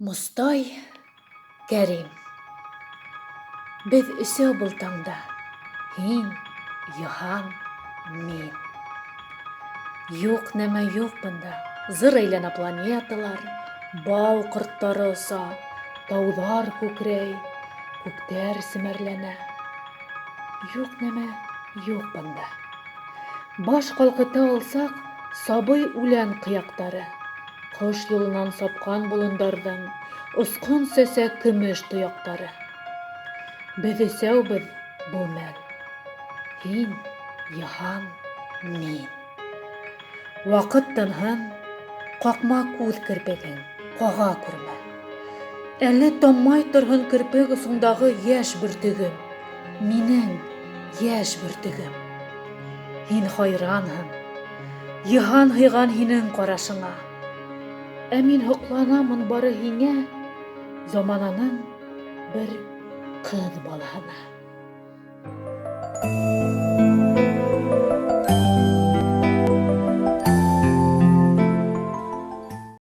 Мостай, Кәрим. Беҙ өсәү был таңда. Һин, Йыһан, мин. Юҡ нәмә юҡ бында. Зыр әйләнә планеталар, бал ҡорттары оса, тауҙар күкрәй, күктәр семәрләнә. Юҡ нәмә юҡ бында. Баш ҡалҡыта алсаҡ сабый үлән ҡыяҡтары. Ҡош юлынан сапҡан болондарҙың осҡон сәсә көмөш тояҡтары. Беҙ өсәүбеҙ был мәл. Һин, Йыһан, мин. Ваҡыт тынһын, ҡаҡма күҙ керпегең, ҡаға күрмә. Әллә таммай торһон керпек осондағы йәш бөртөгөм. Минең йәш бөртөгөм. Һин хайранһың. Йыһан һыйған һинең ҡарашыңа. Ә мин һоҡланамын бары һиңә, замананың бер ҡыҙ балаһына.